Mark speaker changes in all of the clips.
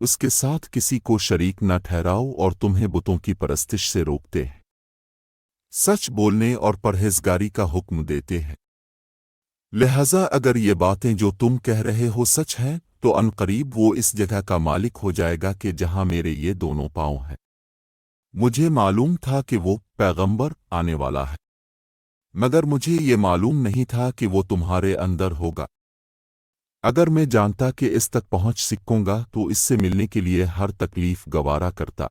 Speaker 1: اس کے ساتھ کسی کو شریک نہ ٹھہراؤ اور تمہیں بتوں کی پرستش سے روکتے ہیں، سچ بولنے اور پرہیزگاری کا حکم دیتے ہیں۔ لہذا اگر یہ باتیں جو تم کہہ رہے ہو سچ ہیں تو عنقریب وہ اس جگہ کا مالک ہو جائے گا کہ جہاں میرے یہ دونوں پاؤں ہیں۔ مجھے معلوم تھا کہ وہ پیغمبر آنے والا ہے، مگر مجھے یہ معلوم نہیں تھا کہ وہ تمہارے اندر ہوگا۔ اگر میں جانتا کہ اس تک پہنچ سکوں گا تو اس سے ملنے کے لیے ہر تکلیف گوارا کرتا۔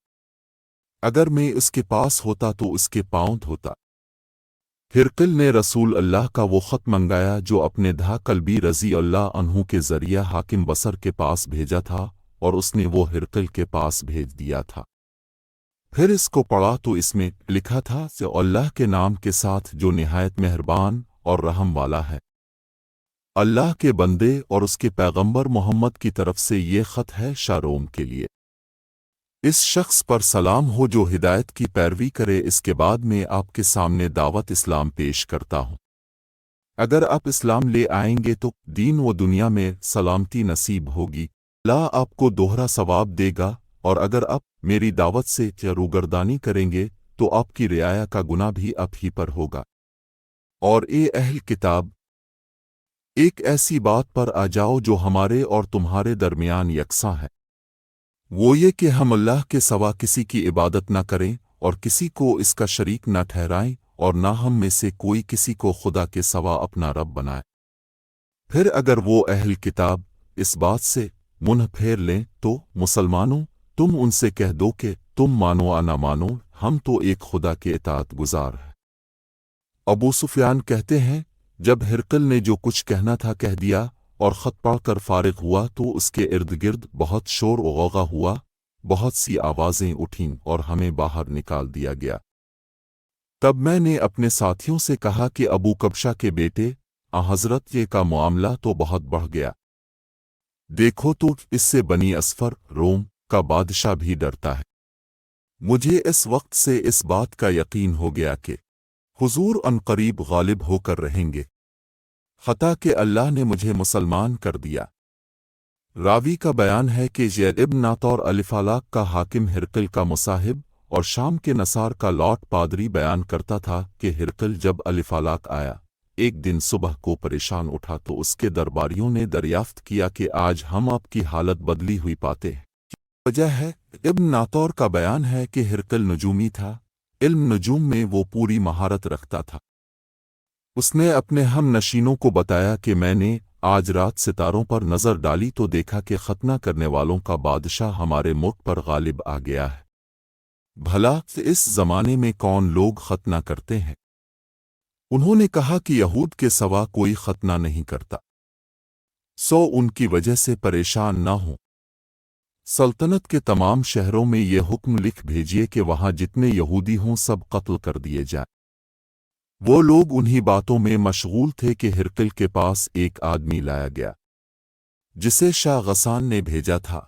Speaker 1: اگر میں اس کے پاس ہوتا تو اس کے پاؤں دھوتا۔ ہرقل نے رسول اللہ کا وہ خط منگایا جو اپنے دھا کلبی رضی اللہ عنہ کے ذریعہ حاکم بصر کے پاس بھیجا تھا، اور اس نے وہ ہرقل کے پاس بھیج دیا تھا۔ پھر اس کو پڑھا تو اس میں لکھا تھا کہ اللہ کے نام کے ساتھ جو نہایت مہربان اور رحم والا ہے۔ اللہ کے بندے اور اس کے پیغمبر محمد کی طرف سے یہ خط ہے شاروم کے لیے۔ اس شخص پر سلام ہو جو ہدایت کی پیروی کرے۔ اس کے بعد میں آپ کے سامنے دعوت اسلام پیش کرتا ہوں۔ اگر آپ اسلام لے آئیں گے تو دین و دنیا میں سلامتی نصیب ہوگی، اللہ آپ کو دوہرا ثواب دے گا، اور اگر آپ میری دعوت سے روگردانی کریں گے تو آپ کی رعایا کا گناہ بھی آپ ہی پر ہوگا۔ اور اے اہل کتاب، ایک ایسی بات پر آ جاؤ جو ہمارے اور تمہارے درمیان یکساں ہے، وہ یہ کہ ہم اللہ کے سوا کسی کی عبادت نہ کریں اور کسی کو اس کا شریک نہ ٹھہرائیں، اور نہ ہم میں سے کوئی کسی کو خدا کے سوا اپنا رب بنائے۔ پھر اگر وہ اہل کتاب اس بات سے منہ پھیر لیں تو مسلمانوں، تم ان سے کہہ دو کہ تم مانو یا نہ مانو، ہم تو ایک خدا کے اطاعت گزار ہیں۔ ابو سفیان کہتے ہیں، جب ہرقل نے جو کچھ کہنا تھا کہہ دیا اور خط پڑھ کر فارغ ہوا تو اس کے ارد گرد بہت شور و غوغا ہوا، بہت سی آوازیں اٹھیں اور ہمیں باہر نکال دیا گیا۔ تب میں نے اپنے ساتھیوں سے کہا کہ ابو کبشہ کے بیٹے حضرت یہ کا معاملہ تو بہت بڑھ گیا، دیکھو تو اس سے بنی اسفر روم کا بادشاہ بھی ڈرتا ہے۔ مجھے اس وقت سے اس بات کا یقین ہو گیا کہ حضور عنقریب غالب ہو کر رہیں گے، خطا کہ اللہ نے مجھے مسلمان کر دیا۔ راوی کا بیان ہے کہ زید ابن ناطور الفالاق کا حاکم ہرقل کا مصاحب اور شام کے نصار کا لاٹ پادری بیان کرتا تھا کہ ہرقل جب الفالاق آیا ایک دن صبح کو پریشان اٹھا تو اس کے درباریوں نے دریافت کیا کہ آج ہم آپ کی حالت بدلی ہوئی پاتے ہیں۔ وجہ ہے ابن ناطور کا بیان ہے کہ ہرقل نجومی تھا، علم نجوم میں وہ پوری مہارت رکھتا تھا۔ اس نے اپنے ہم نشینوں کو بتایا کہ میں نے آج رات ستاروں پر نظر ڈالی تو دیکھا کہ ختنہ کرنے والوں کا بادشاہ ہمارے ملک پر غالب آ گیا ہے۔ بھلا اس زمانے میں کون لوگ ختنہ کرتے ہیں؟ انہوں نے کہا کہ یہود کے سوا کوئی ختنہ نہیں کرتا، سو ان کی وجہ سے پریشان نہ ہوں۔ سلطنت کے تمام شہروں میں یہ حکم لکھ بھیجیے کہ وہاں جتنے یہودی ہوں سب قتل کر دیے جائیں۔ وہ لوگ انہی باتوں میں مشغول تھے کہ ہرقل کے پاس ایک آدمی لایا گیا جسے شاہ غسان نے بھیجا تھا۔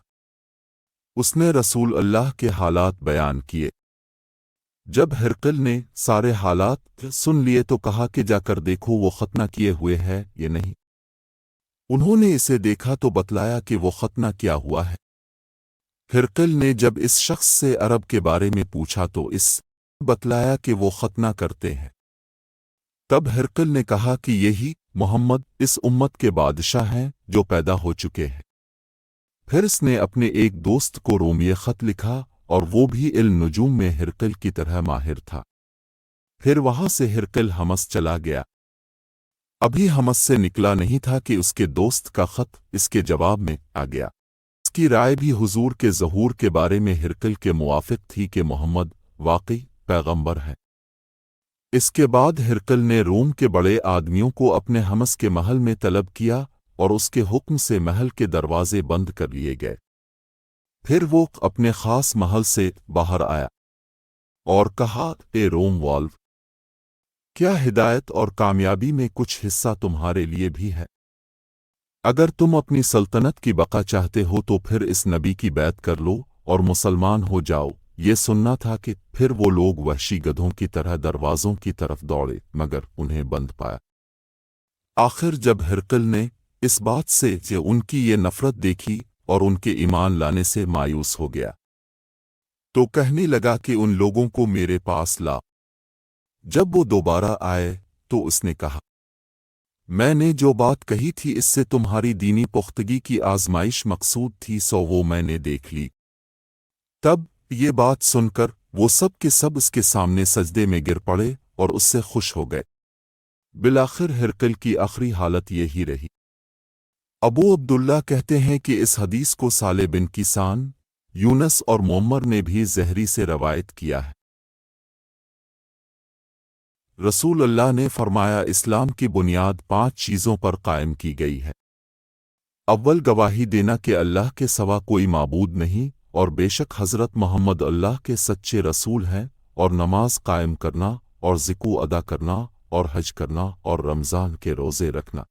Speaker 1: اس نے رسول اللہ کے حالات بیان کیے۔ جب ہرقل نے سارے حالات سن لیے تو کہا کہ جا کر دیکھو وہ ختنہ کیے ہوئے ہے یا نہیں۔ انہوں نے اسے دیکھا تو بتلایا کہ وہ ختنہ کیا ہوا ہے۔ ہرقل نے جب اس شخص سے عرب کے بارے میں پوچھا تو اس بتلایا کہ وہ ختنہ کرتے ہیں۔ تب ہرقل نے کہا کہ یہی محمد اس امت کے بادشاہ ہیں جو پیدا ہو چکے ہیں۔ پھر اس نے اپنے ایک دوست کو رومیہ خط لکھا اور وہ بھی علم نجوم میں ہرقل کی طرح ماہر تھا۔ پھر وہاں سے ہرقل حمص چلا گیا۔ ابھی حمص سے نکلا نہیں تھا کہ اس کے دوست کا خط اس کے جواب میں آ گیا۔ اس کی رائے بھی حضور کے ظہور کے بارے میں ہرقل کے موافق تھی کہ محمد واقعی پیغمبر ہے۔ اس کے بعد ہرقل نے روم کے بڑے آدمیوں کو اپنے حمص کے محل میں طلب کیا اور اس کے حکم سے محل کے دروازے بند کر لیے گئے۔ پھر وہ اپنے خاص محل سے باہر آیا اور کہا، اے روم والو، کیا ہدایت اور کامیابی میں کچھ حصہ تمہارے لیے بھی ہے؟ اگر تم اپنی سلطنت کی بقا چاہتے ہو تو پھر اس نبی کی بیعت کر لو اور مسلمان ہو جاؤ۔ یہ سننا تھا کہ پھر وہ لوگ وحشی گدھوں کی طرح دروازوں کی طرف دوڑے مگر انہیں بند پایا۔ آخر جب ہرقل نے اس بات سے کہ ان کی یہ نفرت دیکھی اور ان کے ایمان لانے سے مایوس ہو گیا، تو کہنے لگا کہ ان لوگوں کو میرے پاس لا۔ جب وہ دوبارہ آئے تو اس نے کہا، میں نے جو بات کہی تھی اس سے تمہاری دینی پختگی کی آزمائش مقصود تھی، سو وہ میں نے دیکھ لی۔ تب یہ بات سن کر وہ سب کے سب اس کے سامنے سجدے میں گر پڑے اور اس سے خوش ہو گئے۔ بالآخر ہرقل کی آخری حالت یہی رہی۔ ابو عبداللہ کہتے ہیں کہ اس حدیث کو صالح بن کیسان، یونس اور معمر نے بھی زہری سے روایت کیا ہے۔ رسول اللہ نے فرمایا، اسلام کی بنیاد 5 چیزوں پر قائم کی گئی ہے۔ اول، گواہی دینا کہ اللہ کے سوا کوئی معبود نہیں اور بے شک حضرت محمد اللہ کے سچے رسول ہیں، اور نماز قائم کرنا اور زکوٰۃ ادا کرنا اور حج کرنا اور رمضان کے روزے رکھنا۔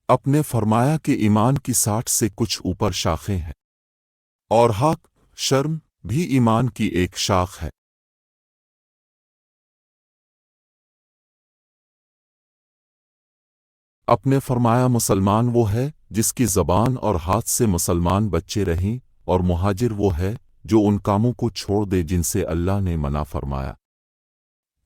Speaker 1: اپنے فرمایا کہ ایمان کی 60 سے کچھ اوپر شاخیں ہیں، اور حق، شرم بھی ایمان کی ایک شاخ ہے۔ اپنے فرمایا، مسلمان وہ ہے جس کی زبان اور ہاتھ سے مسلمان بچے رہیں، اور مہاجر وہ ہے جو ان کاموں کو چھوڑ دے جن سے اللہ نے منع فرمایا۔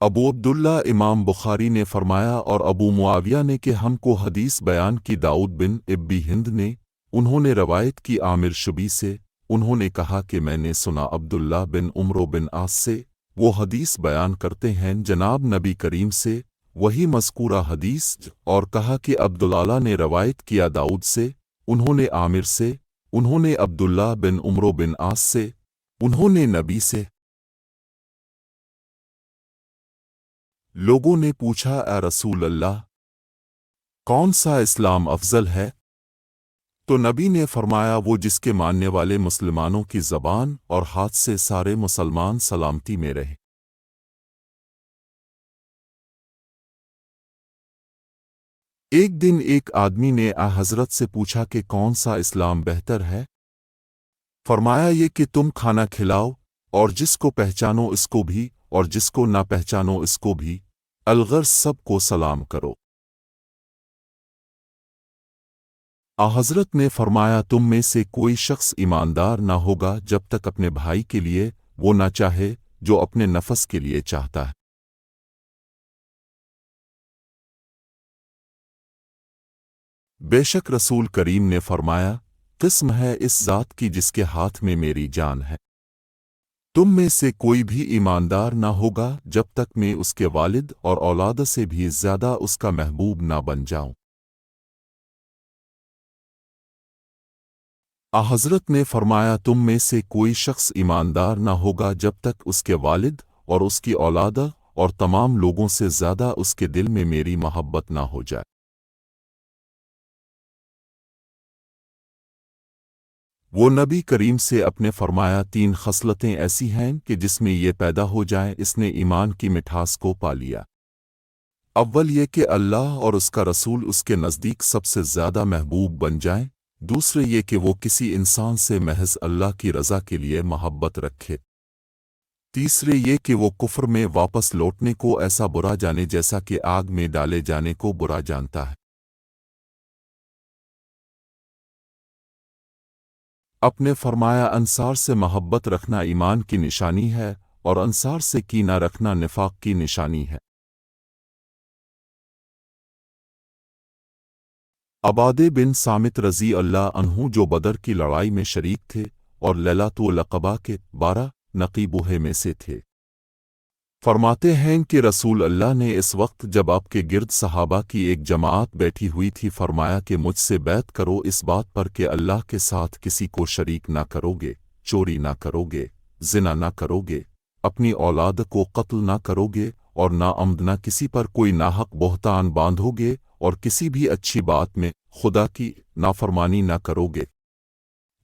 Speaker 1: ابو عبداللہ امام بخاری نے فرمایا اور ابو معاویہ نے کہ ہم کو حدیث بیان کی داؤد بن ابی ہند نے، انہوں نے روایت کی عامر شبی سے، انہوں نے کہا کہ میں نے سنا عبداللہ بن عمرو بن عاص سے، وہ حدیث بیان کرتے ہیں جناب نبی کریم سے، وہی مذکورہ حدیث، اور کہا کہ عبداللہ نے روایت کیا داؤد سے، انہوں نے عامر سے، انہوں نے عبداللہ بن عمرو بن عاص سے، انہوں نے نبی سے۔ لوگوں نے پوچھا، اے رسول اللہ، کون سا اسلام افضل ہے؟ تو نبی نے فرمایا، وہ جس کے ماننے والے مسلمانوں کی زبان اور ہاتھ سے سارے مسلمان سلامتی میں رہے۔ ایک دن ایک آدمی نے حضرت سے پوچھا کہ کون سا اسلام بہتر ہے؟ فرمایا، یہ کہ تم کھانا کھلاؤ، اور جس کو پہچانو اس کو بھی، اور جس کو نہ پہچانو اس کو بھی، الغرض سب کو سلام کرو۔ حضرت نے فرمایا، تم میں سے کوئی شخص ایماندار نہ ہوگا جب تک اپنے بھائی کے لیے وہ نہ چاہے جو اپنے نفس کے لیے چاہتا ہے۔ بے شک رسول کریم نے فرمایا، قسم ہے اس ذات کی جس کے ہاتھ میں میری جان ہے، تم میں سے کوئی بھی ایماندار نہ ہوگا جب تک میں اس کے والد اور اولاد سے بھی زیادہ اس کا محبوب نہ بن جاؤں۔ حضرت نے فرمایا، تم میں سے کوئی شخص ایماندار نہ ہوگا جب تک اس کے والد اور اس کی اولاد اور تمام لوگوں سے زیادہ اس کے دل میں میری محبت نہ ہو جائے۔ وہ نبی کریم سے اپنے فرمایا، 3 خصلتیں ایسی ہیں کہ جس میں یہ پیدا ہو جائیں اس نے ایمان کی مٹھاس کو پا لیا۔ اول یہ کہ اللہ اور اس کا رسول اس کے نزدیک سب سے زیادہ محبوب بن جائیں، دوسرے یہ کہ وہ کسی انسان سے محض اللہ کی رضا کے لیے محبت رکھے، تیسرے یہ کہ وہ کفر میں واپس لوٹنے کو ایسا برا جانے جیسا کہ آگ میں ڈالے جانے کو برا جانتا ہے۔ اپنے فرمایا، انصار سے محبت رکھنا ایمان کی نشانی ہے، اور انصار سے کینہ رکھنا نفاق کی نشانی ہے۔ عبادہ بن صامت رضی اللہ عنہ جو بدر کی لڑائی میں شریک تھے اور لیلۃ العقبہ کے 12 نقیبوہے میں سے تھے، فرماتے ہیں کہ رسول اللہ نے اس وقت جب آپ کے گرد صحابہ کی ایک جماعت بیٹھی ہوئی تھی فرمایا کہ مجھ سے بیعت کرو اس بات پر کہ اللہ کے ساتھ کسی کو شریک نہ کرو گے، چوری نہ کرو گے، زنا نہ کرو گے، اپنی اولاد کو قتل نہ کرو گے، اور ناعمد نہ کسی پر کوئی ناحق بہتان باندھو گے، اور کسی بھی اچھی بات میں خدا کی نافرمانی نہ کرو گے۔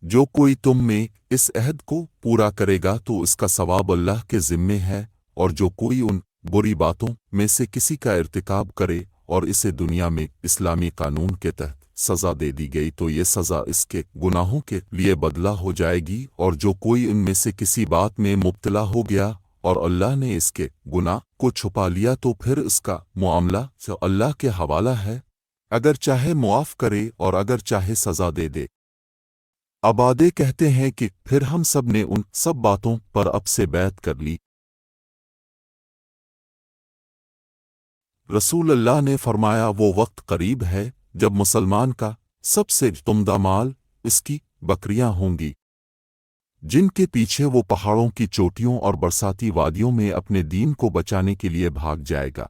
Speaker 1: جو کوئی تم میں اس عہد کو پورا کرے گا تو اس کا ثواب اللہ کے ذمے ہے، اور جو کوئی ان بری باتوں میں سے کسی کا ارتکاب کرے اور اسے دنیا میں اسلامی قانون کے تحت سزا دے دی گئی تو یہ سزا اس کے گناہوں کے لیے بدلہ ہو جائے گی، اور جو کوئی ان میں سے کسی بات میں مبتلا ہو گیا اور اللہ نے اس کے گناہ کو چھپا لیا تو پھر اس کا معاملہ اللہ کے حوالہ ہے، اگر چاہے معاف کرے اور اگر چاہے سزا دے دے۔ عبادے کہتے ہیں کہ پھر ہم سب نے ان سب باتوں پر اب سے بیعت کر لی۔ رسول اللہ نے فرمایا وہ وقت قریب ہے جب مسلمان کا سب سے عمدہ مال اس کی بکریاں ہوں گی، جن کے پیچھے وہ پہاڑوں کی چوٹیوں اور برساتی وادیوں میں اپنے دین کو بچانے کے لیے بھاگ جائے گا۔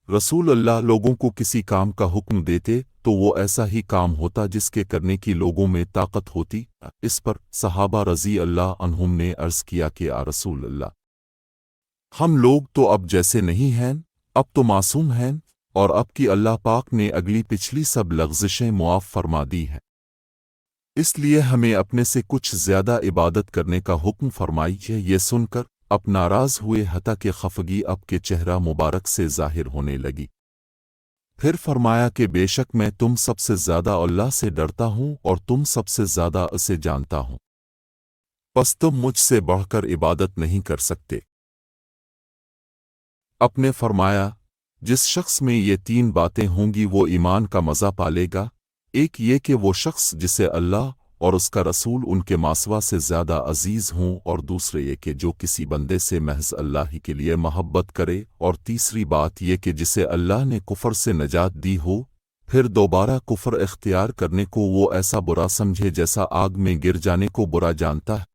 Speaker 1: رسول اللہ لوگوں کو کسی کام کا حکم دیتے تو وہ ایسا ہی کام ہوتا جس کے کرنے کی لوگوں میں طاقت ہوتی۔ اس پر صحابہ رضی اللہ عنہم نے عرض کیا کہ یا رسول اللہ، ہم لوگ تو اب جیسے نہیں ہیں، اب تو معصوم ہیں، اور اب کی اللہ پاک نے اگلی پچھلی سب لغزشیں معاف فرما دی ہیں، اس لیے ہمیں اپنے سے کچھ زیادہ عبادت کرنے کا حکم فرمائیے۔ یہ سن کر اب ناراض ہوئے حتیٰ کہ خفگی اب کے چہرہ مبارک سے ظاہر ہونے لگی۔ پھر فرمایا کہ بے شک میں تم سب سے زیادہ اللہ سے ڈرتا ہوں اور تم سب سے زیادہ اسے جانتا ہوں، پس تم مجھ سے بڑھ کر عبادت نہیں کر سکتے۔ اپنے فرمایا جس شخص میں یہ تین باتیں ہوں گی وہ ایمان کا مزہ پالے گا، ایک یہ کہ وہ شخص جسے اللہ اور اس کا رسول ان کے ماسوا سے زیادہ عزیز ہوں، اور دوسرے یہ کہ جو کسی بندے سے محض اللہ ہی کے لیے محبت کرے، اور تیسری بات یہ کہ جسے اللہ نے کفر سے نجات دی ہو پھر دوبارہ کفر اختیار کرنے کو وہ ایسا برا سمجھے جیسا آگ میں گر جانے کو برا جانتا ہے۔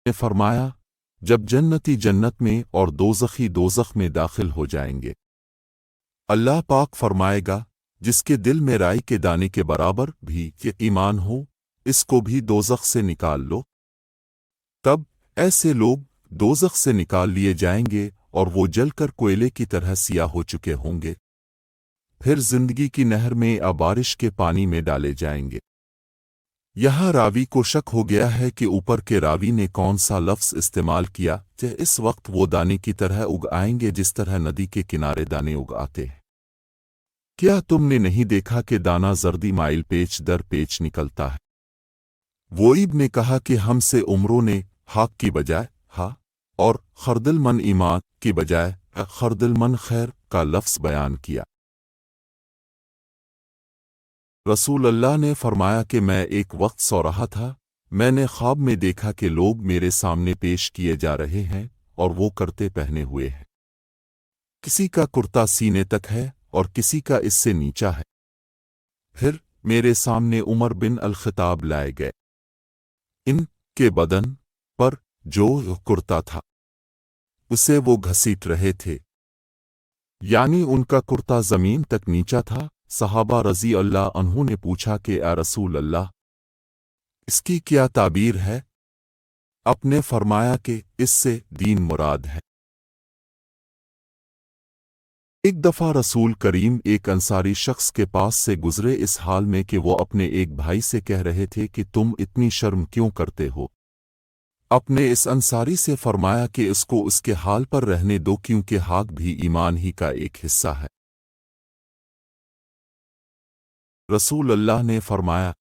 Speaker 1: نے فرمایا جب جنتی جنت میں اور دوزخی دوزخ میں داخل ہو جائیں گے، اللہ پاک فرمائے گا جس کے دل میں رائی کے دانے کے برابر بھی کہ ایمان ہو، اس کو بھی دوزخ سے نکال لو۔ تب ایسے لوگ دوزخ سے نکال لیے جائیں گے اور وہ جل کر کوئلے کی طرح سیاہ ہو چکے ہوں گے، پھر زندگی کی نہر میں یا بارش کے پانی میں ڈالے جائیں گے۔ یہاں راوی کو شک ہو گیا ہے کہ اوپر کے راوی نے کون سا لفظ استعمال کیا کہ اس وقت وہ دانے کی طرح اگ آئیں گے جس طرح ندی کے کنارے دانے اگ آتے ہیں۔ کیا تم نے نہیں دیکھا کہ دانہ زردی مائل پیچ در پیچ نکلتا ہے؟ وہیب نے کہا کہ ہم سے عمروں نے حق کی بجائے ہا اور خردل من ایمان کی بجائے خردل من خیر کا لفظ بیان کیا۔ رسول اللہ نے فرمایا کہ میں ایک وقت سو رہا تھا، میں نے خواب میں دیکھا کہ لوگ میرے سامنے پیش کیے جا رہے ہیں اور وہ کرتے پہنے ہوئے ہیں، کسی کا کرتا سینے تک ہے اور کسی کا اس سے نیچا ہے۔ پھر میرے سامنے عمر بن الخطاب لائے گئے، ان کے بدن پر جو کرتا تھا اسے وہ گھسیٹ رہے تھے، یعنی ان کا کرتا زمین تک نیچا تھا۔ صحابہ رضی اللہ عنہ نے پوچھا کہ اے رسول اللہ، اس کی کیا تعبیر ہے؟ آپ نے فرمایا کہ اس سے دین مراد ہے۔ ایک دفعہ رسول کریم ایک انصاری شخص کے پاس سے گزرے اس حال میں کہ وہ اپنے ایک بھائی سے کہہ رہے تھے کہ تم اتنی شرم کیوں کرتے ہو؟ اپنے اس انصاری سے فرمایا کہ اس کو اس کے حال پر رہنے دو کیونکہ حق بھی ایمان ہی کا ایک حصہ ہے۔ رسول اللہ نے فرمایا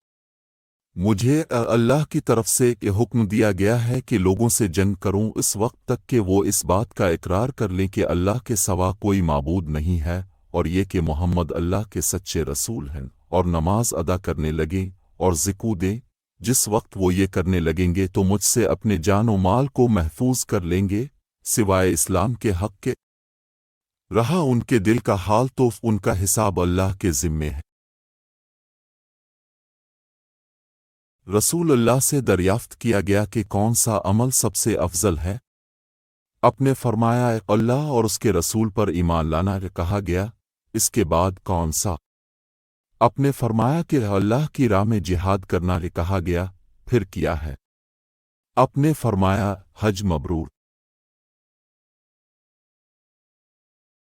Speaker 1: مجھے اللہ کی طرف سے یہ حکم دیا گیا ہے کہ لوگوں سے جنگ کروں اس وقت تک کہ وہ اس بات کا اقرار کر لیں کہ اللہ کے سوا کوئی معبود نہیں ہے، اور یہ کہ محمد اللہ کے سچے رسول ہیں، اور نماز ادا کرنے لگیں اور زکوٰۃ دیں۔ جس وقت وہ یہ کرنے لگیں گے تو مجھ سے اپنے جان و مال کو محفوظ کر لیں گے سوائے اسلام کے حق کے۔ رہا ان کے دل کا حال تو ان کا حساب اللہ کے ذمے ہے۔ رسول اللہ سے دریافت کیا گیا کہ کون سا عمل سب سے افضل ہے؟ آپ نے فرمایا اللہ اور اس کے رسول پر ایمان لانا۔ کہا گیا اس کے بعد کون سا؟ آپ نے فرمایا کہ اللہ کی راہ میں جہاد کرنا۔ کہا گیا پھر کیا ہے؟ آپ نے فرمایا حج مبرور۔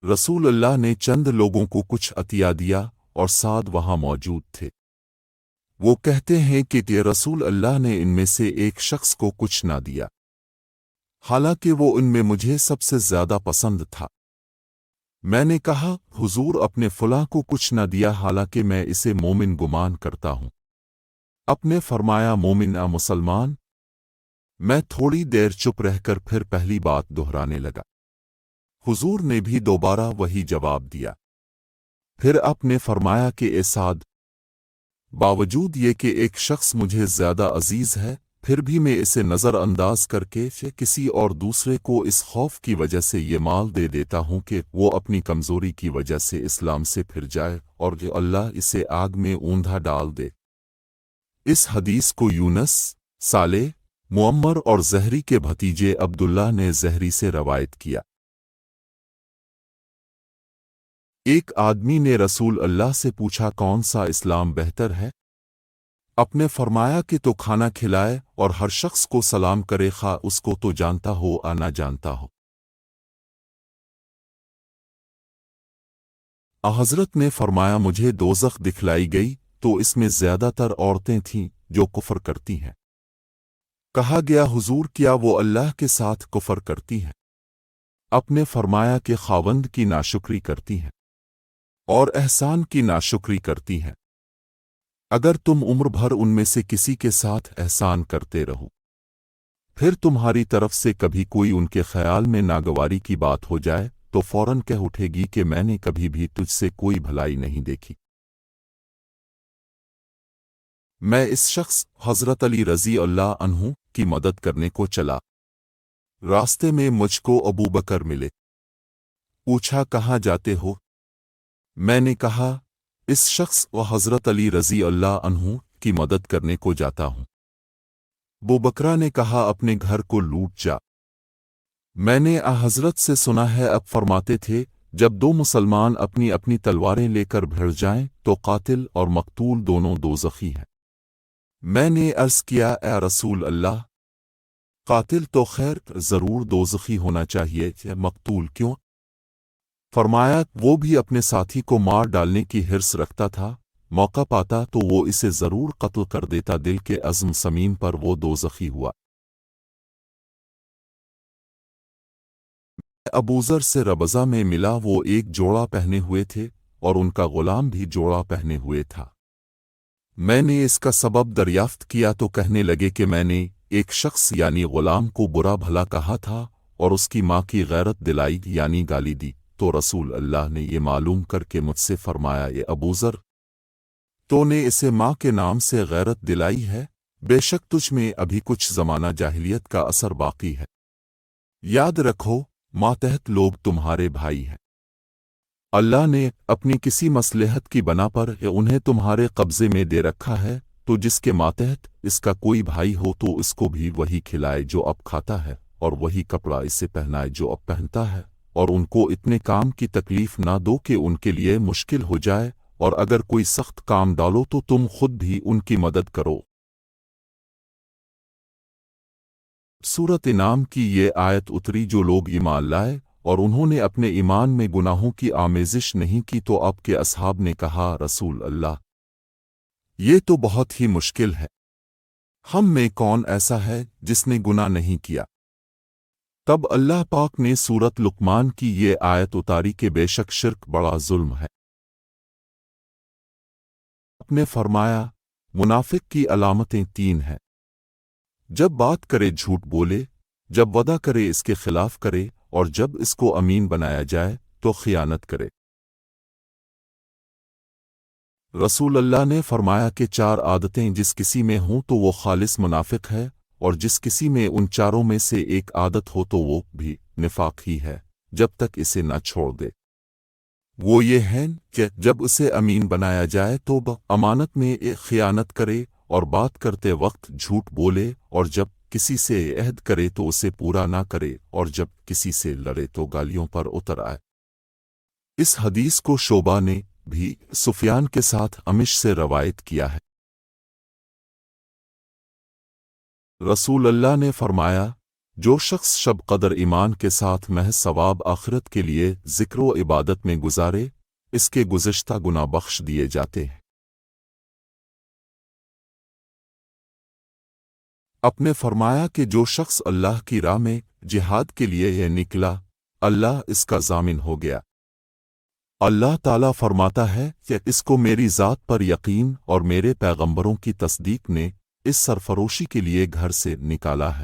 Speaker 1: رسول اللہ نے چند لوگوں کو کچھ عطیہ دیا اور سعد وہاں موجود تھے۔ وہ کہتے ہیں کہ رسول اللہ نے ان میں سے ایک شخص کو کچھ نہ دیا، حالانکہ وہ ان میں مجھے سب سے زیادہ پسند تھا۔ میں نے کہا حضور اپنے فلاں کو کچھ نہ دیا حالانکہ میں اسے مومن گمان کرتا ہوں۔ آپ نے فرمایا مومن مسلمان میں تھوڑی دیر چپ رہ کر پھر پہلی بات دہرانے لگا۔ حضور نے بھی دوبارہ وہی جواب دیا۔ پھر آپ نے فرمایا کہ اے سعد، باوجود یہ کہ ایک شخص مجھے زیادہ عزیز ہے، پھر بھی میں اسے نظر انداز کر کے کسی اور دوسرے کو اس خوف کی وجہ سے یہ مال دے دیتا ہوں کہ وہ اپنی کمزوری کی وجہ سے اسلام سے پھر جائے اور کہ اللہ اسے آگ میں اوندھا ڈال دے۔ اس حدیث کو یونس، صالح، معمر اور زہری کے بھتیجے عبداللہ نے زہری سے روایت کیا۔ ایک آدمی نے رسول اللہ سے پوچھا کون سا اسلام بہتر ہے؟ آپ نے فرمایا کہ تو کھانا کھلائے اور ہر شخص کو سلام کرے، خواہ اس کو تو جانتا ہو یا نہ جانتا ہو۔ حضرت نے فرمایا مجھے دوزخ دکھلائی گئی تو اس میں زیادہ تر عورتیں تھیں جو کفر کرتی ہیں۔ کہا گیا حضور کیا وہ اللہ کے ساتھ کفر کرتی ہیں؟ آپ نے فرمایا کہ خاوند کی ناشکری کرتی ہیں اور احسان کی ناشکری کرتی ہیں۔ اگر تم عمر بھر ان میں سے کسی کے ساتھ احسان کرتے رہو، پھر تمہاری طرف سے کبھی کوئی ان کے خیال میں ناگواری کی بات ہو جائے تو فوراً کہہ اٹھے گی کہ میں نے کبھی بھی تجھ سے کوئی بھلائی نہیں دیکھی۔ میں اس شخص حضرت علی رضی اللہ عنہ کی مدد کرنے کو چلا۔ راستے میں مجھ کو ابو بکر ملے۔ پوچھا کہاں جاتے ہو؟ میں نے کہا اس شخص و حضرت علی رضی اللہ عنہ کی مدد کرنے کو جاتا ہوں۔ ابو بکرا نے کہا اپنے گھر کو لوٹ جا۔ میں نے حضرت سے سنا ہے اب فرماتے تھے جب دو مسلمان اپنی اپنی تلواریں لے کر بھڑ جائیں تو قاتل اور مقتول دونوں دوزخی ہیں۔ میں نے عرض کیا اے رسول اللہ، قاتل تو خیر ضرور دوزخی ہونا چاہیے، مقتول کیوں؟ فرمایا وہ بھی اپنے ساتھی کو مار ڈالنے کی حرص رکھتا تھا، موقع پاتا تو وہ اسے ضرور قتل کر دیتا، دل کے عزم سمیم پر وہ دوزخی ہوا۔ ابوذر سے ربضہ میں ملا، وہ ایک جوڑا پہنے ہوئے تھے اور ان کا غلام بھی جوڑا پہنے ہوئے تھا۔ میں نے اس کا سبب دریافت کیا تو کہنے لگے کہ میں نے ایک شخص یعنی غلام کو برا بھلا کہا تھا اور اس کی ماں کی غیرت دلائی یعنی گالی دی، تو رسول اللہ نے یہ معلوم کر کے مجھ سے فرمایا اے ابوذر، تو نے اسے ماں کے نام سے غیرت دلائی ہے، بے شک تجھ میں ابھی کچھ زمانہ جاہلیت کا اثر باقی ہے۔ یاد رکھو ماتحت لوگ تمہارے بھائی ہیں۔ اللہ نے اپنی کسی مصلحت کی بنا پر انہیں تمہارے قبضے میں دے رکھا ہے، تو جس کے ماتحت اس کا کوئی بھائی ہو تو اس کو بھی وہی کھلائے جو اب کھاتا ہے اور وہی کپڑا اسے پہنائے جو اب پہنتا ہے، اور ان کو اتنے کام کی تکلیف نہ دو کہ ان کے لیے مشکل ہو جائے، اور اگر کوئی سخت کام ڈالو تو تم خود بھی ان کی مدد کرو۔ سورۃ انعام کی یہ آیت اتری جو لوگ ایمان لائے اور انہوں نے اپنے ایمان میں گناہوں کی آمیزش نہیں کی، تو اب کے اصحاب نے کہا رسول اللہ یہ تو بہت ہی مشکل ہے، ہم میں کون ایسا ہے جس نے گناہ نہیں کیا؟ تب اللہ پاک نے سورۃ لقمان کی یہ آیت اتاری کہ بے شک شرک بڑا ظلم ہے۔ آپ نے فرمایا منافق کی علامتیں 3 ہیں، جب بات کرے جھوٹ بولے، جب وعدہ کرے اس کے خلاف کرے، اور جب اس کو امین بنایا جائے تو خیانت کرے۔ رسول اللہ نے فرمایا کہ 4 عادتیں جس کسی میں ہوں تو وہ خالص منافق ہے، اور جس کسی میں ان 4 میں سے ایک عادت ہو تو وہ بھی نفاق ہی ہے جب تک اسے نہ چھوڑ دے۔ وہ یہ ہے کہ جب اسے امین بنایا جائے تو امانت میں خیانت کرے اور بات کرتے وقت جھوٹ بولے، اور جب کسی سے عہد کرے تو اسے پورا نہ کرے، اور جب کسی سے لڑے تو گالیوں پر اتر آئے۔ اس حدیث کو شعبہ نے بھی سفیان کے ساتھ امش سے روایت کیا ہے۔ رسول اللہ نے فرمایا جو شخص شب قدر ایمان کے ساتھ محض ثواب آخرت کے لیے ذکر و عبادت میں گزارے، اس کے گزشتہ گناہ بخش دیے جاتے ہیں۔ آپ نے فرمایا کہ جو شخص اللہ کی راہ میں جہاد کے لیے یہ نکلا، اللہ اس کا ضامن ہو گیا۔ اللہ تعالیٰ فرماتا ہے کہ اس کو میری ذات پر یقین اور میرے پیغمبروں کی تصدیق نے اس سرفروشی کے لیے گھر سے نکالا ہے۔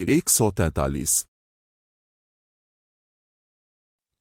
Speaker 1: 143।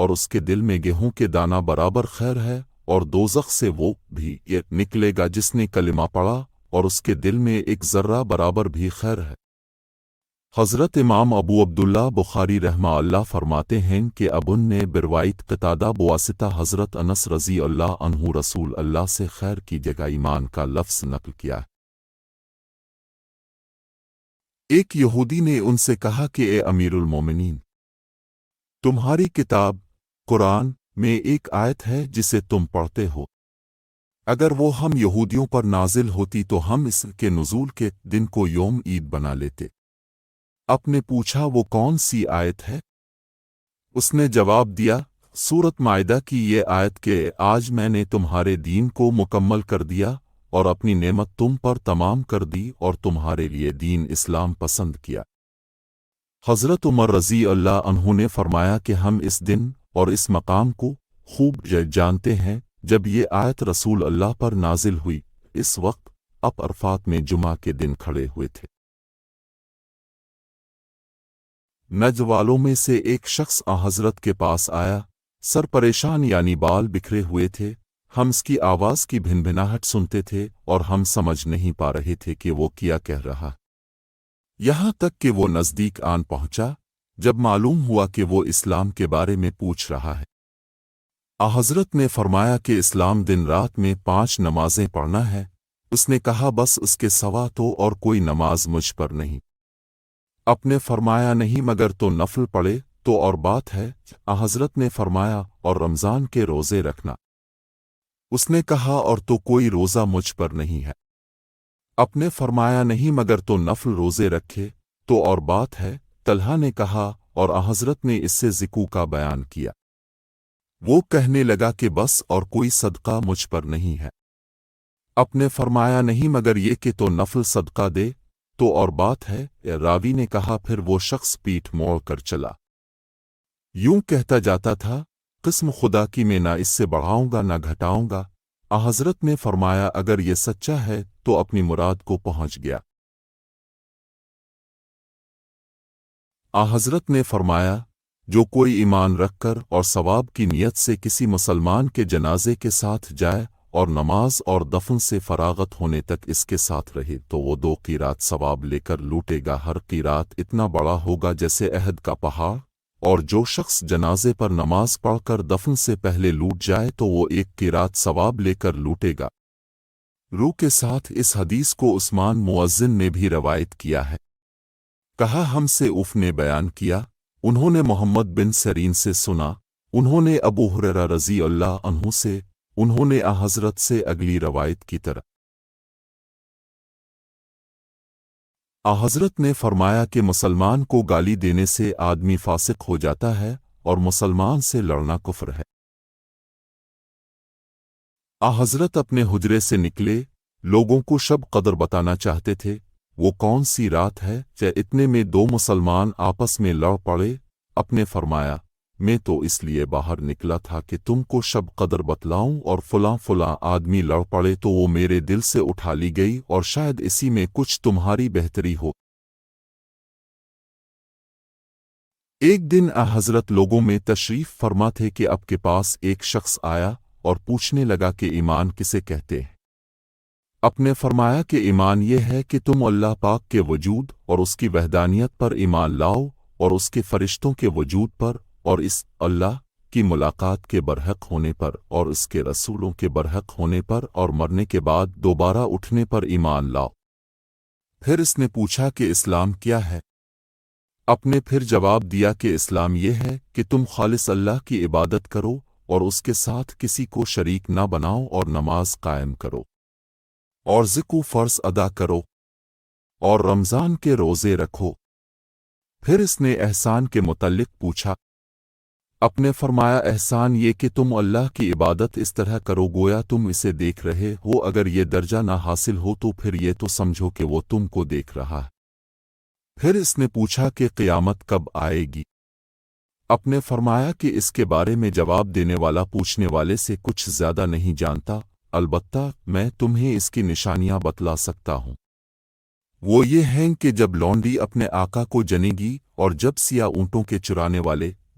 Speaker 1: اور اس کے دل میں گیہوں کے دانہ برابر خیر ہے، اور دوزخ سے وہ بھی یہ نکلے گا جس نے کلمہ پڑھا اور اس کے دل میں ایک ذرہ برابر بھی خیر ہے۔ حضرت امام ابو عبداللہ بخاری رحمہ اللہ فرماتے ہیں کہ ابن نے بروایت قتادہ بواسطہ حضرت انس رضی اللہ عنہ رسول اللہ سے خیر کی جگہ ایمان کا لفظ نقل کیا ہے۔ ایک یہودی نے ان سے کہا کہ اے امیر المومنین، تمہاری کتاب قرآن میں ایک آیت ہے جسے تم پڑھتے ہو، اگر وہ ہم یہودیوں پر نازل ہوتی تو ہم اس کے نزول کے دن کو یوم عید بنا لیتے۔ آپ نے پوچھا وہ کون سی آیت ہے؟ اس نے جواب دیا، سورۃ مائدہ کی یہ آیت کہ آج میں نے تمہارے دین کو مکمل کر دیا اور اپنی نعمت تم پر تمام کر دی اور تمہارے لیے دین اسلام پسند کیا۔ حضرت عمر رضی اللہ عنہ نے فرمایا کہ ہم اس دن اور اس مقام کو خوب جانتے ہیں جب یہ آیت رسول اللہ پر نازل ہوئی۔ اس وقت آپ عرفات میں جمعہ کے دن کھڑے ہوئے تھے۔ نجد والوں میں سے ایک شخص حضرت کے پاس آیا، سر پریشان یعنی بال بکھرے ہوئے تھے۔ ہم اس کی آواز کی بھنبھناہٹ سنتے تھے اور ہم سمجھ نہیں پا رہے تھے کہ وہ کیا کہہ رہا، یہاں تک کہ وہ نزدیک آن پہنچا جب معلوم ہوا کہ وہ اسلام کے بارے میں پوچھ رہا ہے۔ حضرت نے فرمایا کہ اسلام دن رات میں 5 نمازیں پڑھنا ہے۔ اس نے کہا بس اس کے سوا تو اور کوئی نماز مجھ پر نہیں۔ آپ نے فرمایا نہیں مگر تو نفل پڑھے تو اور بات ہے۔ حضرت نے فرمایا اور رمضان کے روزے رکھنا۔ اس نے کہا اور تو کوئی روزہ مجھ پر نہیں ہے۔ آپ نے فرمایا نہیں مگر تو نفل روزے رکھے تو اور بات ہے۔ طلحہ نے کہا اور حضرت نے اس سے ذکو کا بیان کیا۔ وہ کہنے لگا کہ بس اور کوئی صدقہ مجھ پر نہیں ہے۔ آپ نے فرمایا نہیں مگر یہ کہ تو نفل صدقہ دے تو اور بات ہے۔ راوی نے کہا پھر وہ شخص پیٹھ موڑ کر چلا، یوں کہتا جاتا تھا، قسم خدا کی میں نہ اس سے بڑھاؤں گا نہ گھٹاؤں گا۔ حضرت نے فرمایا اگر یہ سچا ہے تو اپنی مراد کو پہنچ گیا۔ حضرت نے فرمایا جو کوئی ایمان رکھ کر اور ثواب کی نیت سے کسی مسلمان کے جنازے کے ساتھ جائے اور نماز اور دفن سے فراغت ہونے تک اس کے ساتھ رہے تو وہ 2 قیرات ثواب لے کر لوٹے گا۔ ہر قیرات اتنا بڑا ہوگا جیسے احد کا پہاڑ، اور جو شخص جنازے پر نماز پڑھ کر دفن سے پہلے لوٹ جائے تو وہ 1 قیرات ثواب لے کر لوٹے گا۔ روح کے ساتھ اس حدیث کو عثمان مؤذن نے بھی روایت کیا ہے۔ کہا ہم سے اوف نے بیان کیا، انہوں نے محمد بن سیرین سے سنا، انہوں نے ابو ہریرہ رضی اللہ عنہ سے، انہوں نے حضرت سے اگلی روایت کی طرح۔ حضرت نے فرمایا کہ مسلمان کو گالی دینے سے آدمی فاسق ہو جاتا ہے اور مسلمان سے لڑنا کفر ہے۔ حضرت اپنے حجرے سے نکلے، لوگوں کو شب قدر بتانا چاہتے تھے، وہ کون سی رات ہے کہ اتنے میں 2 مسلمان آپس میں لڑ پڑے۔ اپنے فرمایا میں تو اس لیے باہر نکلا تھا کہ تم کو شب قدر بتلاؤں اور فلاں فلاں آدمی لڑ پڑے تو وہ میرے دل سے اٹھا لی گئی اور شاید اسی میں کچھ تمہاری بہتری ہو۔ ایک دن حضرت لوگوں میں تشریف فرما تھے کہ آپ کے پاس ایک شخص آیا اور پوچھنے لگا کہ ایمان کسے کہتے ہیں؟ آپ نے فرمایا کہ ایمان یہ ہے کہ تم اللہ پاک کے وجود اور اس کی وحدانیت پر ایمان لاؤ اور اس کے فرشتوں کے وجود پر اور اس اللہ کی ملاقات کے برحق ہونے پر اور اس کے رسولوں کے برحق ہونے پر اور مرنے کے بعد دوبارہ اٹھنے پر ایمان لاؤ۔ پھر اس نے پوچھا کہ اسلام کیا ہے؟ آپ نے پھر جواب دیا کہ اسلام یہ ہے کہ تم خالص اللہ کی عبادت کرو اور اس کے ساتھ کسی کو شریک نہ بناؤ اور نماز قائم کرو اور ذکو فرض ادا کرو اور رمضان کے روزے رکھو۔ پھر اس نے احسان کے متعلق پوچھا۔ آپ نے فرمایا احسان یہ کہ تم اللہ کی عبادت اس طرح کرو گویا تم اسے دیکھ رہے ہو، اگر یہ درجہ نہ حاصل ہو تو پھر یہ تو سمجھو کہ وہ تم کو دیکھ رہا ہے۔ پھر اس نے پوچھا کہ قیامت کب آئے گی؟ آپ نے فرمایا کہ اس کے بارے میں جواب دینے والا پوچھنے والے سے کچھ زیادہ نہیں جانتا، البتہ میں تمہیں اس کی نشانیاں بتلا سکتا ہوں۔ وہ یہ ہیں کہ جب لونڈی اپنے آقا کو جنے گی اور جب سیاہ اونٹوں کے چرانے والے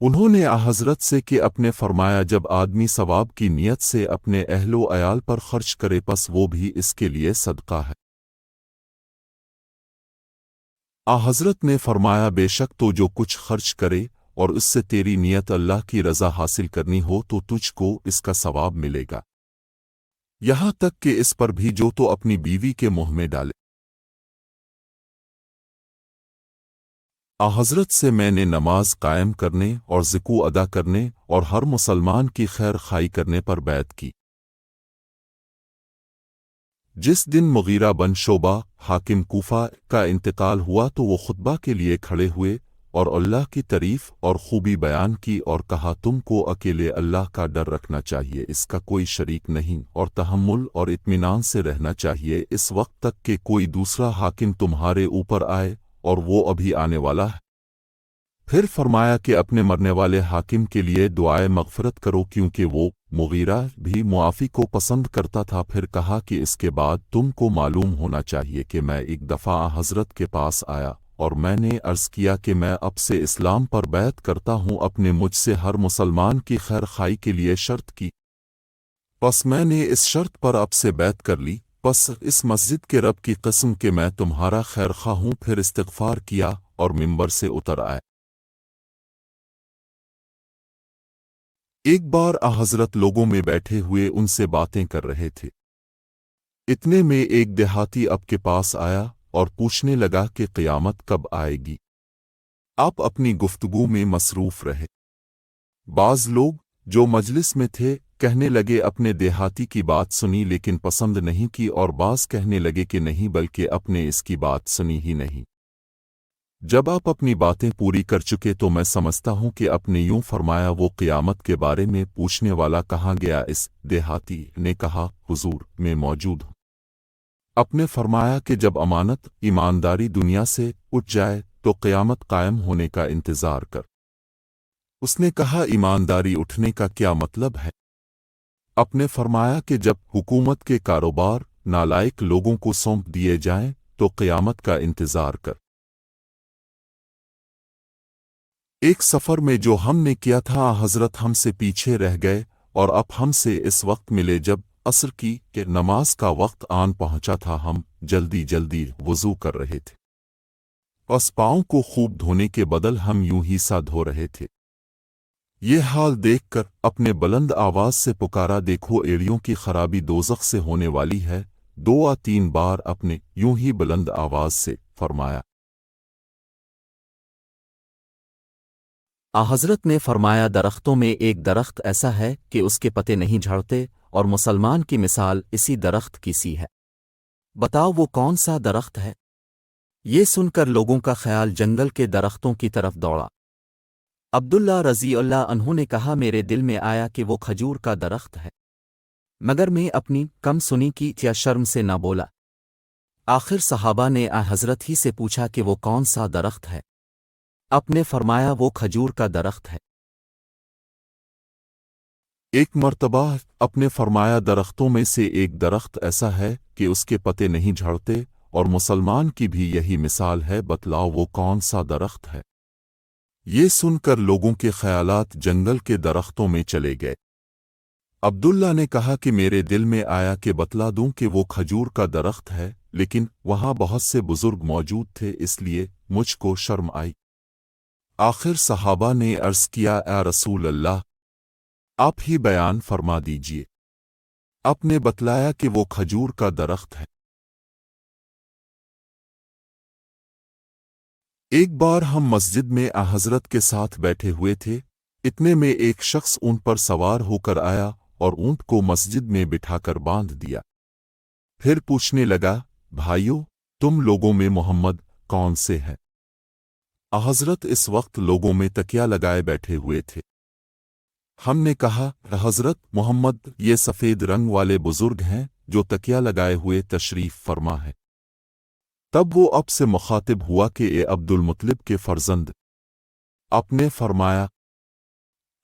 Speaker 1: انہوں نے حضرت سے کہ اپنے فرمایا جب آدمی ثواب کی نیت سے اپنے اہل و عیال پر خرچ کرے پس وہ بھی اس کے لیے صدقہ ہے۔ حضرت نے فرمایا بے شک تو جو کچھ خرچ کرے اور اس سے تیری نیت اللہ کی رضا حاصل کرنی ہو تو تجھ کو اس کا ثواب ملے گا، یہاں تک کہ اس پر بھی جو تو اپنی بیوی کے منہ میں ڈالے۔ حضرت سے میں نے نماز قائم کرنے اور زکوٰۃ ادا کرنے اور ہر مسلمان کی خیر خواہی کرنے پر بیعت کی۔ جس دن مغیرہ بن شعبہ حاکم کوفہ کا انتقال ہوا تو وہ خطبہ کے لیے کھڑے ہوئے اور اللہ کی تعریف اور خوبی بیان کی اور کہا تم کو اکیلے اللہ کا ڈر رکھنا چاہیے، اس کا کوئی شریک نہیں، اور تحمل اور اطمینان سے رہنا چاہیے اس وقت تک کہ کوئی دوسرا حاکم تمہارے اوپر آئے، اور وہ ابھی آنے والا ہے۔ پھر فرمایا کہ اپنے مرنے والے حاکم کے لیے دعائے مغفرت کرو کیونکہ وہ مغیرہ بھی معافی کو پسند کرتا تھا۔ پھر کہا کہ اس کے بعد تم کو معلوم ہونا چاہیے کہ میں ایک دفعہ حضرت کے پاس آیا اور میں نے عرض کیا کہ میں اب سے اسلام پر بیعت کرتا ہوں، اپنے مجھ سے ہر مسلمان کی خیر خواہی کے لیے شرط کی، پس میں نے اس شرط پر اب سے بیعت کر لی، پس اس مسجد کے رب کی قسم کہ میں تمہارا خیر خواہ ہوں۔ پھر استغفار کیا اور منبر سے اتر آئے۔ ایک بار حضرت لوگوں میں بیٹھے ہوئے ان سے باتیں کر رہے تھے، اتنے میں ایک دیہاتی آپ کے پاس آیا اور پوچھنے لگا کہ قیامت کب آئے گی۔ آپ اپنی گفتگو میں مصروف رہے۔ بعض لوگ جو مجلس میں تھے کہنے لگے اپنے دیہاتی کی بات سنی لیکن پسند نہیں کی، اور بعض کہنے لگے کہ نہیں بلکہ اپنے اس کی بات سنی ہی نہیں۔ جب آپ اپنی باتیں پوری کر چکے تو میں سمجھتا ہوں کہ آپ نے یوں فرمایا وہ قیامت کے بارے میں پوچھنے والا کہاں گیا؟ اس دیہاتی نے کہا حضور میں موجود ہوں۔ آپ نے فرمایا کہ جب امانت ایمانداری دنیا سے اٹھ جائے تو قیامت قائم ہونے کا انتظار کر۔ اس نے کہا ایمانداری اٹھنے کا کیا مطلب ہے؟ آپ نے فرمایا کہ جب حکومت کے کاروبار نالائق لوگوں کو سونپ دیے جائیں تو قیامت کا انتظار کر۔ ایک سفر میں جو ہم نے کیا تھا حضرت ہم سے پیچھے رہ گئے اور اب ہم سے اس وقت ملے جب عصر کی کہ نماز کا وقت آن پہنچا تھا، ہم جلدی جلدی وضو کر رہے تھے، پس پاؤں کو خوب دھونے کے بدل ہم یوں ہی سا دھو رہے تھے۔ یہ حال دیکھ کر اپنے بلند آواز سے پکارا دیکھو ایڑیوں کی خرابی دوزخ سے ہونے والی ہے، 2 یا 3 بار اپنے یوں ہی بلند آواز سے فرمایا۔
Speaker 2: حضرت نے فرمایا درختوں میں ایک درخت ایسا ہے کہ اس کے پتے نہیں جھڑتے، اور مسلمان کی مثال اسی درخت کی سی ہے، بتاؤ وہ کون سا درخت ہے؟ یہ سن کر لوگوں کا خیال جنگل کے درختوں کی طرف دوڑا۔ عبداللہ رضی اللہ عنہ نے کہا میرے دل میں آیا کہ وہ کھجور کا درخت ہے، مگر میں اپنی کم سنی کی یا شرم سے نہ بولا۔ آخر صحابہ نے حضرت ہی سے پوچھا کہ وہ کون سا درخت ہے؟ آپ نے فرمایا وہ کھجور کا درخت ہے۔
Speaker 1: ایک مرتبہ اپنے فرمایا درختوں میں سے ایک درخت ایسا ہے کہ اس کے پتے نہیں جھڑتے، اور مسلمان کی بھی یہی مثال ہے، بتلاؤ وہ کون سا درخت ہے؟ یہ سن کر لوگوں کے خیالات جنگل کے درختوں میں چلے گئے۔ عبداللہ نے کہا کہ میرے دل میں آیا کہ بتلا دوں کہ وہ کھجور کا درخت ہے، لیکن وہاں بہت سے بزرگ موجود تھے اس لیے مجھ کو شرم آئی۔ آخر صحابہ نے عرض کیا اے رسول اللہ، آپ ہی بیان فرما دیجئے۔ آپ نے بتلایا کہ وہ کھجور کا درخت ہے۔ ایک بار ہم مسجد میں حضرت کے ساتھ بیٹھے ہوئے تھے، اتنے میں ایک شخص اونٹ پر سوار ہو کر آیا اور اونٹ کو مسجد میں بٹھا کر باندھ دیا۔ پھر پوچھنے لگا بھائیو تم لوگوں میں محمد کون سے ہے؟ حضرت اس وقت لوگوں میں تکیہ لگائے بیٹھے ہوئے تھے۔ ہم نے کہا حضرت محمد یہ سفید رنگ والے بزرگ ہیں جو تکیہ لگائے ہوئے تشریف فرما ہے۔ تب وہ اب سے مخاطب ہوا کہ اے عبد المطلب کے فرزند، آپ نے فرمایا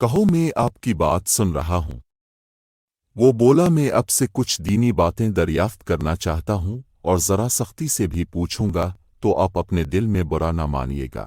Speaker 1: کہو میں آپ کی بات سن رہا ہوں۔ وہ بولا میں اب سے کچھ دینی باتیں دریافت کرنا چاہتا ہوں اور ذرا سختی سے بھی پوچھوں گا تو آپ اپنے دل میں برا نہ مانیے گا۔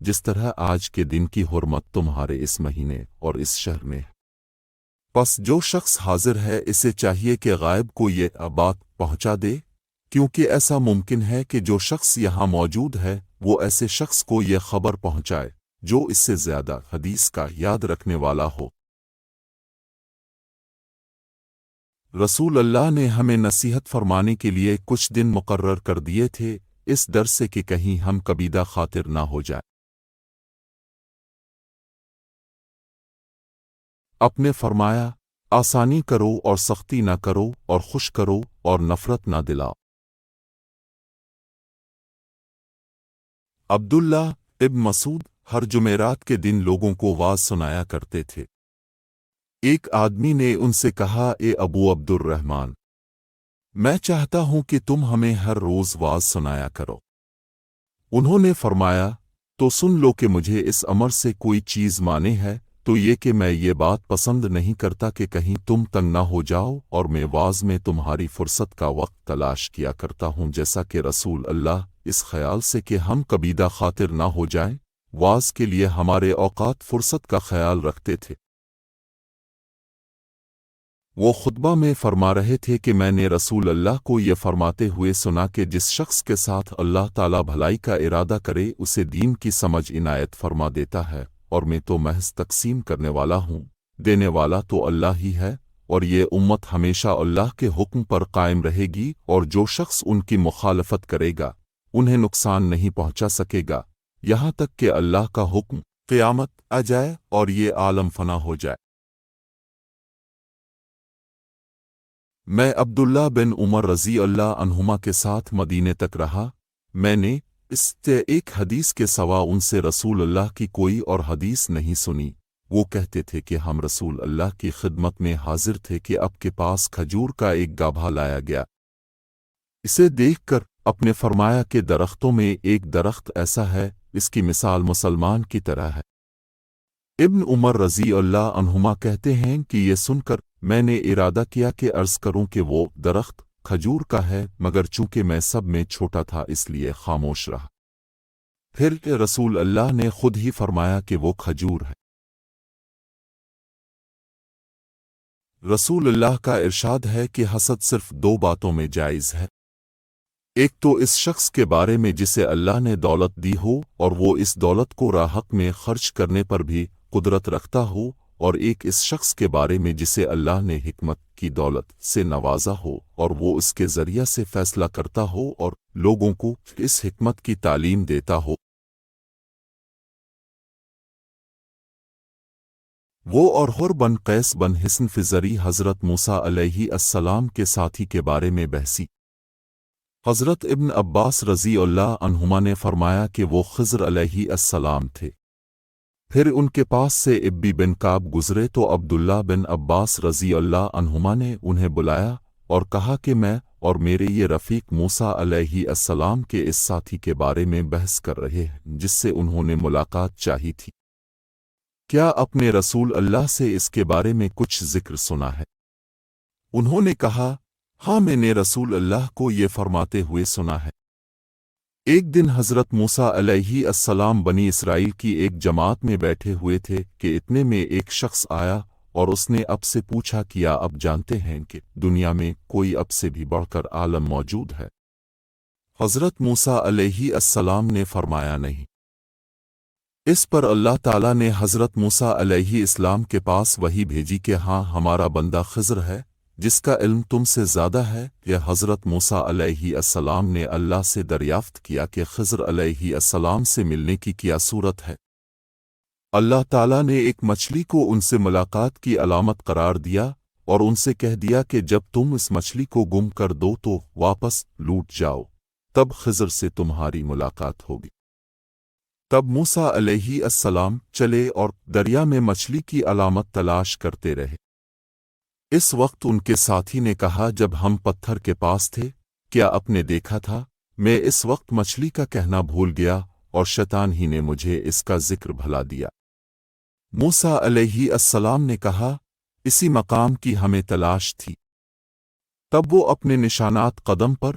Speaker 1: جس طرح آج کے دن کی حرمت تمہارے اس مہینے اور اس شہر میں ہے۔ پس جو شخص حاضر ہے اسے چاہیے کہ غائب کو یہ بات پہنچا دے، کیونکہ ایسا ممکن ہے کہ جو شخص یہاں موجود ہے وہ ایسے شخص کو یہ خبر پہنچائے جو اس سے زیادہ حدیث کا یاد رکھنے والا ہو۔ رسول اللہ نے ہمیں نصیحت فرمانے کے لیے کچھ دن مقرر کر دیے تھے، اس ڈر سے کہ کہیں ہم کبیدہ خاطر نہ ہو جائے۔ اپنے فرمایا، آسانی کرو اور سختی نہ کرو، اور خوش کرو اور نفرت نہ دلاؤ۔ عبداللہ ابن مسعود ہر جمعرات کے دن لوگوں کو واز سنایا کرتے تھے۔ ایک آدمی نے ان سے کہا، اے ابو عبد الرحمن، میں چاہتا ہوں کہ تم ہمیں ہر روز واز سنایا کرو۔ انہوں نے فرمایا، تو سن لو کہ مجھے اس امر سے کوئی چیز مانے ہے تو یہ کہ میں یہ بات پسند نہیں کرتا کہ کہیں تم تنگ نہ ہو جاؤ، اور میں واز میں تمہاری فرصت کا وقت تلاش کیا کرتا ہوں، جیسا کہ رسول اللہ اس خیال سے کہ ہم کبیدہ خاطر نہ ہو جائیں واز کے لیے ہمارے اوقات فرصت کا خیال رکھتے تھے۔ وہ خطبہ میں فرما رہے تھے کہ میں نے رسول اللہ کو یہ فرماتے ہوئے سنا کہ جس شخص کے ساتھ اللہ تعالیٰ بھلائی کا ارادہ کرے اسے دین کی سمجھ عنایت فرما دیتا ہے، اور میں تو محض تقسیم کرنے والا ہوں، دینے والا تو اللہ ہی ہے، اور یہ امت ہمیشہ اللہ کے حکم پر قائم رہے گی، اور جو شخص ان کی مخالفت کرے گا انہیں نقصان نہیں پہنچا سکے گا، یہاں تک کہ اللہ کا حکم قیامت آ جائے اور یہ عالم فنا ہو جائے۔ میں عبداللہ بن عمر رضی اللہ عنہما کے ساتھ مدینے تک رہا، میں نے اس سے ایک حدیث کے سوا ان سے رسول اللہ کی کوئی اور حدیث نہیں سنی۔ وہ کہتے تھے کہ ہم رسول اللہ کی خدمت میں حاضر تھے کہ اب کے پاس کھجور کا ایک گابھا لایا گیا۔ اسے دیکھ کر اپنے فرمایا کہ درختوں میں ایک درخت ایسا ہے، اس کی مثال مسلمان کی طرح ہے۔ ابن عمر رضی اللہ عنہما کہتے ہیں کہ یہ سن کر میں نے ارادہ کیا کہ عرض کروں کہ وہ درخت کھجور کا ہے، مگر چونکہ میں سب میں چھوٹا تھا اس لیے خاموش رہا۔ پھر رسول اللہ نے خود ہی فرمایا کہ وہ کھجور ہے۔ رسول اللہ کا ارشاد ہے کہ حسد صرف دو باتوں میں جائز ہے، ایک تو اس شخص کے بارے میں جسے اللہ نے دولت دی ہو اور وہ اس دولت کو راہ حق میں خرچ کرنے پر بھی قدرت رکھتا ہو، اور ایک اس شخص کے بارے میں جسے اللہ نے حکمت کی دولت سے نوازا ہو اور وہ اس کے ذریعہ سے فیصلہ کرتا ہو اور لوگوں کو اس حکمت کی تعلیم دیتا ہو۔ وہ اور حر بن قیس بن حصن فزری حضرت موسیٰ علیہ السلام کے ساتھی کے بارے میں بحثی۔ حضرت ابن عباس رضی اللہ عنہما نے فرمایا کہ وہ خضر علیہ السلام تھے۔ پھر ان کے پاس سے ابی بن کعب گزرے تو عبداللہ بن عباس رضی اللہ عنہما نے انہیں بلایا اور کہا کہ میں اور میرے یہ رفیق موسیٰ علیہ السلام کے اس ساتھی کے بارے میں بحث کر رہے ہیں جس سے انہوں نے ملاقات چاہی تھی، کیا اپنے رسول اللہ سے اس کے بارے میں کچھ ذکر سنا ہے؟ انہوں نے کہا، ہاں میں نے رسول اللہ کو یہ فرماتے ہوئے سنا ہے۔ ایک دن حضرت موسیٰ علیہ السلام بنی اسرائیل کی ایک جماعت میں بیٹھے ہوئے تھے کہ اتنے میں ایک شخص آیا اور اس نے اب سے پوچھا، کیا اب جانتے ہیں کہ دنیا میں کوئی اب سے بھی بڑھ کر عالم موجود ہے؟ حضرت موسیٰ علیہ السلام نے فرمایا، نہیں۔ اس پر اللہ تعالیٰ نے حضرت موسیٰ علیہ السلام کے پاس وحی بھیجی کہ ہاں ہمارا بندہ خضر ہے جس کا علم تم سے زیادہ ہے۔ یہ حضرت موسیٰ علیہ السلام نے اللہ سے دریافت کیا کہ خضر علیہ السلام سے ملنے کی کیا صورت ہے؟ اللہ تعالیٰ نے ایک مچھلی کو ان سے ملاقات کی علامت قرار دیا اور ان سے کہہ دیا کہ جب تم اس مچھلی کو گم کر دو تو واپس لوٹ جاؤ، تب خضر سے تمہاری ملاقات ہوگی۔ تب موسیٰ علیہ السلام چلے اور دریا میں مچھلی کی علامت تلاش کرتے رہے۔ اس وقت ان کے ساتھی نے کہا، جب ہم پتھر کے پاس تھے کیا آپ نے دیکھا تھا؟ میں اس وقت مچھلی کا کہنا بھول گیا اور شیطان ہی نے مجھے اس کا ذکر بھلا دیا۔ موسیٰ علیہ السلام نے کہا، اسی مقام کی ہمیں تلاش تھی۔ تب وہ اپنے نشانات قدم پر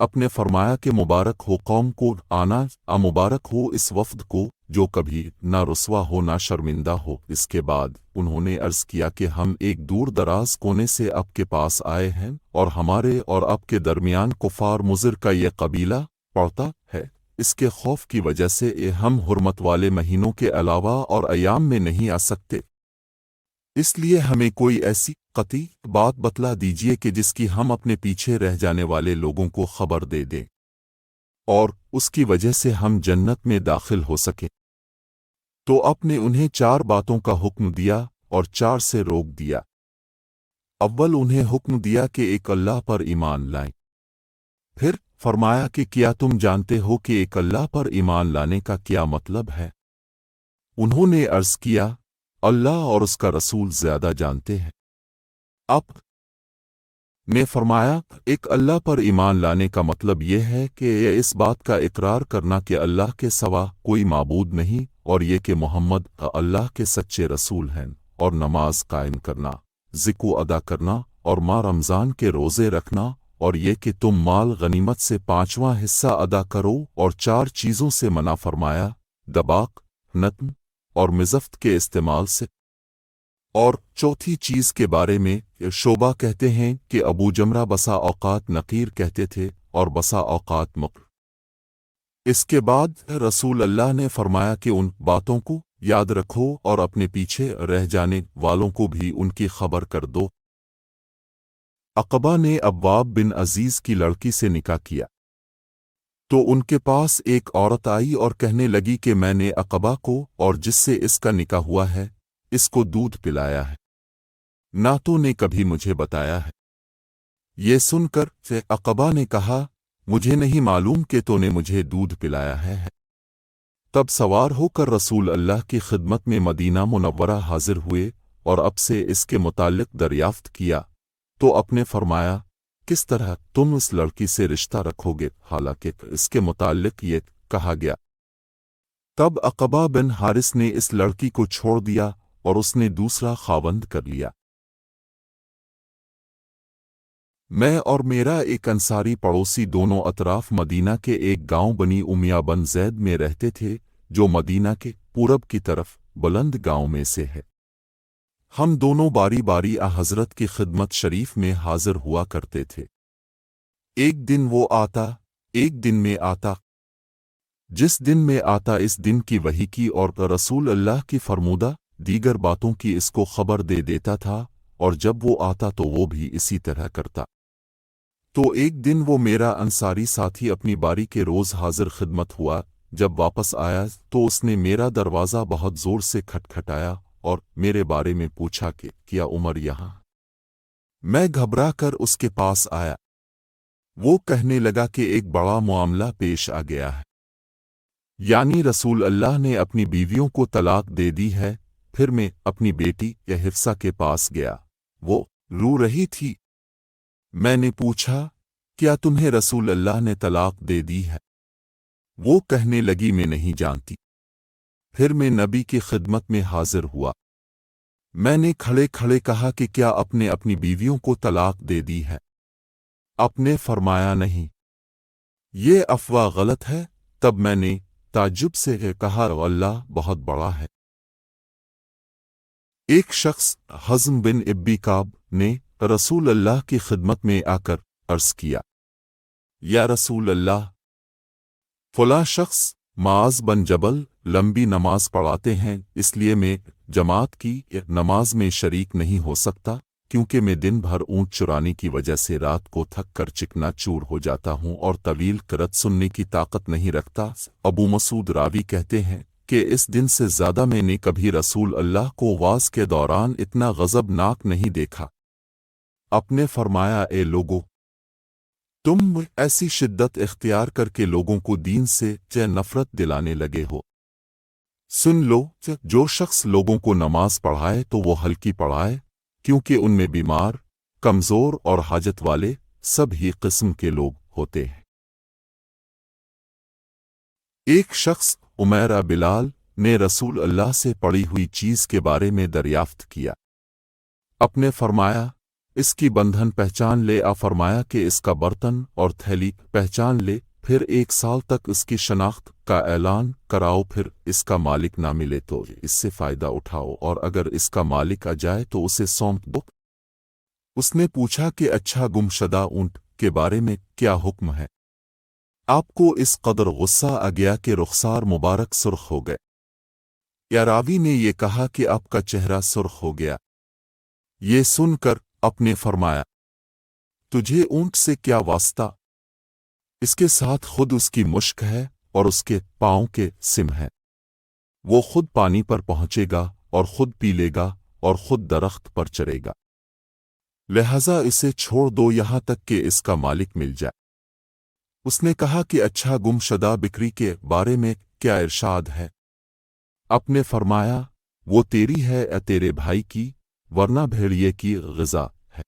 Speaker 1: اپنے فرمایا کہ مبارک ہو قوم کو آنا، مبارک ہو اس وفد کو جو کبھی نہ رسوا ہو نہ شرمندہ ہو۔ اس کے بعد انہوں نے عرض کیا کہ ہم ایک دور دراز کونے سے اب کے پاس آئے ہیں، اور ہمارے اور اب کے درمیان کفار مضر کا یہ قبیلہ پڑتا ہے، اس کے خوف کی وجہ سے ہم حرمت والے مہینوں کے علاوہ اور ایام میں نہیں آ سکتے، اس لیے ہمیں کوئی ایسی قطعی بات بتلا دیجیے کہ جس کی ہم اپنے پیچھے رہ جانے والے لوگوں کو خبر دے دیں، اور اس کی وجہ سے ہم جنت میں داخل ہو سکیں۔ تو آپ نے انہیں 4 باتوں کا حکم دیا اور 4 سے روک دیا۔ اول انہیں حکم دیا کہ ایک اللہ پر ایمان لائیں، پھر فرمایا کہ کیا تم جانتے ہو کہ ایک اللہ پر ایمان لانے کا کیا مطلب ہے؟ انہوں نے عرض کیا، اللہ اور اس کا رسول زیادہ جانتے ہیں۔ آپ نے فرمایا، ایک اللہ پر ایمان لانے کا مطلب یہ ہے کہ یہ اس بات کا اقرار کرنا کہ اللہ کے سوا کوئی معبود نہیں، اور یہ کہ محمد اللہ کے سچے رسول ہیں، اور نماز قائم کرنا، ذکر ادا کرنا، اور ماہ رمضان کے روزے رکھنا، اور یہ کہ تم مال غنیمت سے 5واں حصہ ادا کرو، اور 4 چیزوں سے منع فرمایا، دباق، نتن اور مزفت کے استعمال سے۔ اور چوتھی چیز کے بارے میں شعبہ کہتے ہیں کہ ابو جمرہ بسا اوقات نقیر کہتے تھے اور بسا اوقات مقر۔ اس کے بعد رسول اللہ نے فرمایا کہ ان باتوں کو یاد رکھو اور اپنے پیچھے رہ جانے والوں کو بھی ان کی خبر کر دو۔ عقبہ نے ابواب بن عزیز کی لڑکی سے نکاح کیا تو ان کے پاس ایک عورت آئی اور کہنے لگی کہ میں نے عقبہ کو اور جس سے اس کا نکاح ہوا ہے اس کو دودھ پلایا ہے، نہ تو نے کبھی مجھے بتایا ہے۔ یہ سن کر عقبہ نے کہا، مجھے نہیں معلوم کہ تو نے مجھے دودھ پلایا ہے۔ تب سوار ہو کر رسول اللہ کی خدمت میں مدینہ منورہ حاضر ہوئے اور اب سے اس کے متعلق دریافت کیا، تو آپ نے فرمایا، کس طرح تم اس لڑکی سے رشتہ رکھو گے حالانکہ اس کے متعلق یہ کہا گیا؟ تب عقبہ بن حارث نے اس لڑکی کو چھوڑ دیا اور اس نے دوسرا خاوند کر لیا۔ میں اور میرا ایک انصاری پڑوسی دونوں اطراف مدینہ کے ایک گاؤں بنی امیہ بن زید میں رہتے تھے، جو مدینہ کے پورب کی طرف بلند گاؤں میں سے ہے۔ ہم دونوں باری باری حضرت کی خدمت شریف میں حاضر ہوا کرتے تھے۔ ایک دن وہ آتا، ایک دن میں آتا۔ جس دن میں آتا اس دن کی وحی کی اور رسول اللہ کی فرمودہ دیگر باتوں کی اس کو خبر دے دیتا تھا، اور جب وہ آتا تو وہ بھی اسی طرح کرتا۔ تو ایک دن وہ میرا انصاری ساتھی اپنی باری کے روز حاضر خدمت ہوا، جب واپس آیا تو اس نے میرا دروازہ بہت زور سے کھٹکھٹایا اور میرے بارے میں پوچھا کہ کیا عمر یہاں؟ میں گھبرا کر اس کے پاس آیا۔ وہ کہنے لگا کہ ایک بڑا معاملہ پیش آ گیا ہے، یعنی رسول اللہ نے اپنی بیویوں کو طلاق دے دی ہے۔ پھر میں اپنی بیٹی یا حفصہ کے پاس گیا، وہ رو رہی تھی۔ میں نے پوچھا، کیا تمہیں رسول اللہ نے طلاق دے دی ہے؟ وہ کہنے لگی میں نہیں جانتی۔ پھر میں نبی کی خدمت میں حاضر ہوا۔ میں نے کھڑے کھڑے کہا کہ کیا آپ نے اپنی بیویوں کو طلاق دے دی ہے؟ آپ نے فرمایا نہیں، یہ افواہ غلط ہے۔ تب میں نے تعجب سے کہا، اللہ بہت بڑا ہے۔ ایک شخص حزم بن ابی کعب نے رسول اللہ کی خدمت میں آ کر عرض کیا، یا رسول اللہ، فلاں شخص معاذ بن جبل لمبی نماز پڑھاتے ہیں، اس لیے میں جماعت کی نماز میں شریک نہیں ہو سکتا، کیونکہ میں دن بھر اونٹ چرانے کی وجہ سے رات کو تھک کر چکنا چور ہو جاتا ہوں اور طویل قرات سننے کی طاقت نہیں رکھتا۔ ابو مسعود راوی کہتے ہیں کہ اس دن سے زیادہ میں نے کبھی رسول اللہ کو واز کے دوران اتنا غضبناک نہیں دیکھا۔ آپ نے فرمایا، اے لوگو، تم ایسی شدت اختیار کر کے لوگوں کو دین سے نفرت دلانے لگے ہو۔ سن لو، جو شخص لوگوں کو نماز پڑھائے تو وہ ہلکی پڑھائے، کیونکہ ان میں بیمار، کمزور اور حاجت والے سب ہی قسم کے لوگ ہوتے ہیں۔ ایک شخص عمیرہ بلال نے رسول اللہ سے پڑھی ہوئی چیز کے بارے میں دریافت کیا۔ آپ نے فرمایا، اس کی بندھن پہچان لے فرمایا کہ اس کا برتن اور تھیلی پہچان لے، پھر 1 سال تک اس کی شناخت کا اعلان کراؤ، پھر اس کا مالک نہ ملے تو اس سے فائدہ اٹھاؤ، اور اگر اس کا مالک آ جائے تو اسے سونپ دو۔ اس نے پوچھا کہ اچھا گمشدہ اونٹ کے بارے میں کیا حکم ہے؟ آپ کو اس قدر غصہ آ گیا کہ رخسار مبارک سرخ ہو گئے۔ یا راوی نے یہ کہا کہ آپ کا چہرہ سرخ ہو گیا۔ یہ سن کر آپ نے فرمایا، تجھے اونٹ سے کیا واسطہ؟ اس کے ساتھ خود اس کی مشک ہے اور اس کے پاؤں کے سم ہے۔ وہ خود پانی پر پہنچے گا اور خود پی لے گا اور خود درخت پر چرے گا، لہذا اسے چھوڑ دو یہاں تک کہ اس کا مالک مل جائے۔ اس نے کہا کہ اچھا گمشدہ بکری کے بارے میں کیا ارشاد ہے؟ آپ نے فرمایا، وہ تیری ہے یا تیرے بھائی کی، ورنہ بھیڑیے کی غذا ہے۔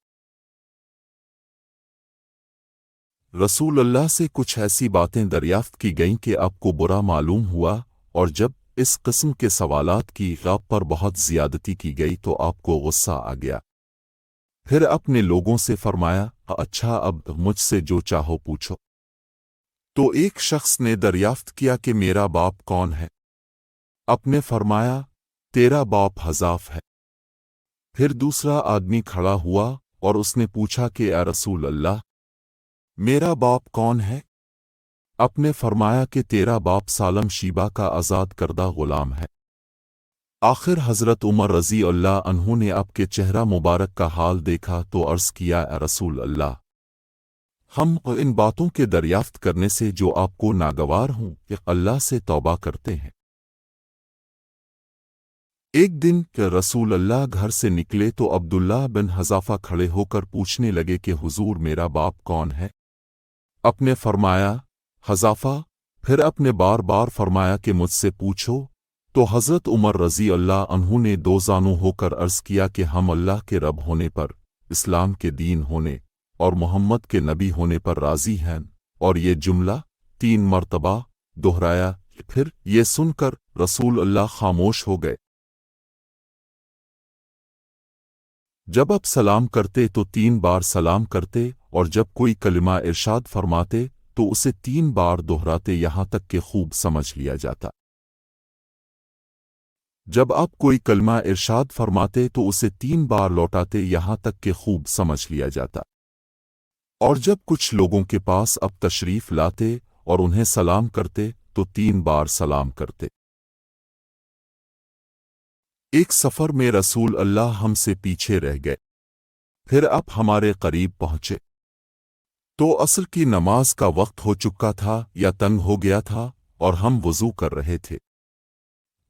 Speaker 1: رسول اللہ سے کچھ ایسی باتیں دریافت کی گئیں کہ آپ کو برا معلوم ہوا، اور جب اس قسم کے سوالات کی آپ پر بہت زیادتی کی گئی تو آپ کو غصہ آ گیا۔ پھر اپنے لوگوں سے فرمایا، اچھا اب مجھ سے جو چاہو پوچھو۔ تو ایک شخص نے دریافت کیا کہ میرا باپ کون ہے؟ آپ نے فرمایا، تیرا باپ حذاف ہے۔ پھر دوسرا آدمی کھڑا ہوا اور اس نے پوچھا کہ اے رسول اللہ، میرا باپ کون ہے؟ آپ نے فرمایا کہ تیرا باپ سالم شیبہ کا آزاد کردہ غلام ہے۔ آخر حضرت عمر رضی اللہ عنہ نے آپ کے چہرہ مبارک کا حال دیکھا تو عرض کیا، اے رسول اللہ، ہم ان باتوں کے دریافت کرنے سے جو آپ کو ناگوار ہوں کہ اللہ سے توبہ کرتے ہیں۔ ایک دن کہ رسول اللہ گھر سے نکلے تو عبداللہ بن حذافہ کھڑے ہو کر پوچھنے لگے کہ حضور میرا باپ کون ہے؟ آپ نے فرمایا، حذافہ۔ پھر آپ نے بار بار فرمایا کہ مجھ سے پوچھو، تو حضرت عمر رضی اللہ عنہ نے دو زانو ہو کر عرض کیا کہ ہم اللہ کے رب ہونے پر، اسلام کے دین ہونے اور محمد کے نبی ہونے پر راضی ہیں، اور یہ جملہ 3 مرتبہ دہرایا۔ پھر یہ سن کر رسول اللہ خاموش ہو گئے۔ جب آپ سلام کرتے تو 3 بار سلام کرتے، اور جب کوئی کلمہ ارشاد فرماتے تو اسے 3 بار دہراتے یہاں تک کہ خوب سمجھ لیا جاتا۔ جب آپ کوئی کلمہ ارشاد فرماتے تو اسے 3 بار لوٹاتے یہاں تک کہ خوب سمجھ لیا جاتا۔ اور جب کچھ لوگوں کے پاس آپ تشریف لاتے اور انہیں سلام کرتے تو 3 بار سلام کرتے۔ ایک سفر میں رسول اللہ ہم سے پیچھے رہ گئے، پھر آپ ہمارے قریب پہنچے تو عصر کی نماز کا وقت ہو چکا تھا یا تنگ ہو گیا تھا، اور ہم وضو کر رہے تھے۔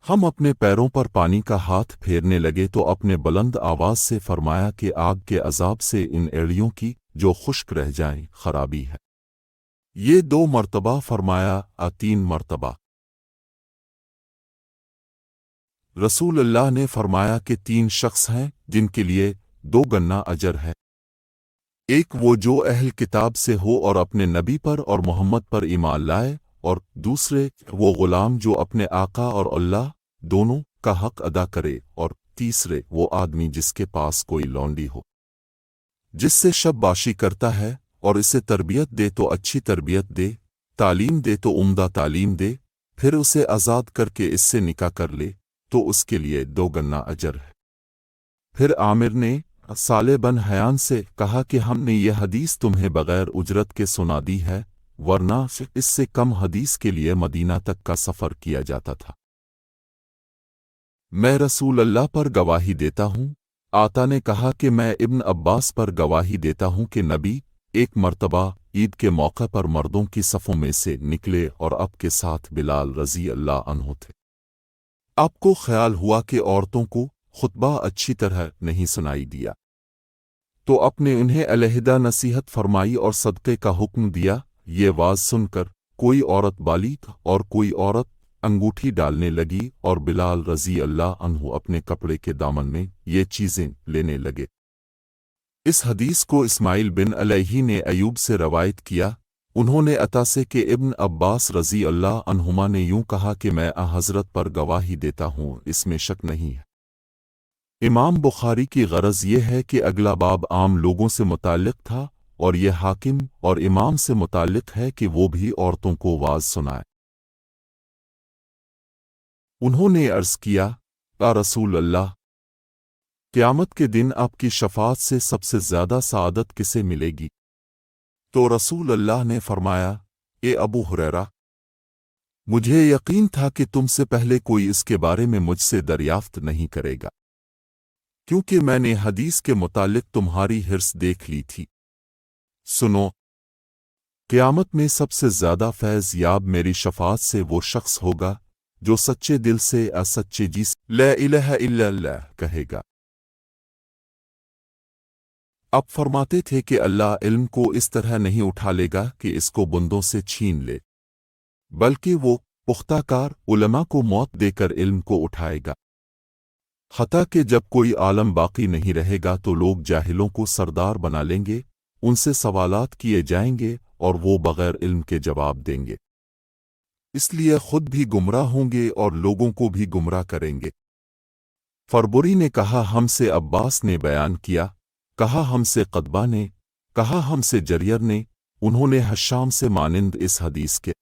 Speaker 1: ہم اپنے پیروں پر پانی کا ہاتھ پھیرنے لگے تو اپنے بلند آواز سے فرمایا کہ آگ کے عذاب سے ان ایڑیوں کی جو خشک رہ جائیں خرابی ہے۔ یہ 2 مرتبہ فرمایا، 3 مرتبہ۔ رسول اللہ نے فرمایا کہ 3 شخص ہیں جن کے لیے 2 گنا اجر ہے، ایک وہ جو اہل کتاب سے ہو اور اپنے نبی پر اور محمد پر ایمان لائے، اور دوسرے وہ غلام جو اپنے آقا اور اللہ دونوں کا حق ادا کرے، اور تیسرے وہ آدمی جس کے پاس کوئی لونڈی ہو جس سے شب باشی کرتا ہے، اور اسے تربیت دے تو اچھی تربیت دے، تعلیم دے تو عمدہ تعلیم دے، پھر اسے آزاد کر کے اس سے نکاح کر لے تو اس کے لیے 2 گنا اجر ہے۔ پھر عامر نے صالح بن حیان سے کہا کہ ہم نے یہ حدیث تمہیں بغیر اجرت کے سنا دی ہے، ورنہ اس سے کم حدیث کے لیے مدینہ تک کا سفر کیا جاتا تھا۔ میں رسول اللہ پر گواہی دیتا ہوں۔ آتا نے کہا کہ میں ابن عباس پر گواہی دیتا ہوں کہ نبی ایک مرتبہ عید کے موقع پر مردوں کی صفوں میں سے نکلے اور آپ کے ساتھ بلال رضی اللہ عنہ تھے۔ آپ کو خیال ہوا کہ عورتوں کو خطبہ اچھی طرح نہیں سنائی دیا، تو آپ نے انہیں علیحدہ نصیحت فرمائی اور صدقے کا حکم دیا۔ یہ واز سن کر کوئی عورت بالیغ اور کوئی عورت انگوٹھی ڈالنے لگی، اور بلال رضی اللہ عنہ اپنے کپڑے کے دامن میں یہ چیزیں لینے لگے۔ اس حدیث کو اسماعیل بن علیہ نے ایوب سے روایت کیا، انہوں نے عطا سے کہ ابن عباس رضی اللہ عنہما نے یوں کہا کہ میں حضرت پر گواہی دیتا ہوں، اس میں شک نہیں ہے۔ امام بخاری کی غرض یہ ہے کہ اگلا باب عام لوگوں سے متعلق تھا اور یہ حاکم اور امام سے متعلق ہے کہ وہ بھی عورتوں کو واز سنائے۔ انہوں نے عرض کیا، یا رسول اللہ، قیامت کے دن آپ کی شفاعت سے سب سے زیادہ سعادت کسے ملے گی؟ تو رسول اللہ نے فرمایا، اے ابو ہریرہ، مجھے یقین تھا کہ تم سے پہلے کوئی اس کے بارے میں مجھ سے دریافت نہیں کرے گا، کیونکہ میں نے حدیث کے متعلق تمہاری حرص دیکھ لی تھی۔ سنو، قیامت میں سب سے زیادہ فیض یاب میری شفاعت سے وہ شخص ہوگا جو سچے دل سے سچے جی سے لا الہ الا اللہ کہے گا۔ اب فرماتے تھے کہ اللہ علم کو اس طرح نہیں اٹھا لے گا کہ اس کو بندوں سے چھین لے، بلکہ وہ پختہ کار علماء کو موت دے کر علم کو اٹھائے گا، حتیٰ کہ جب کوئی عالم باقی نہیں رہے گا تو لوگ جاہلوں کو سردار بنا لیں گے، ان سے سوالات کیے جائیں گے اور وہ بغیر علم کے جواب دیں گے، اس لیے خود بھی گمراہ ہوں گے اور لوگوں کو بھی گمراہ کریں گے۔ فربری نے کہا، ہم سے عباس نے بیان کیا، کہا ہم سے قطبہ نے، کہا ہم سے جریر نے، انہوں نے حشام سے مانند اس حدیث کے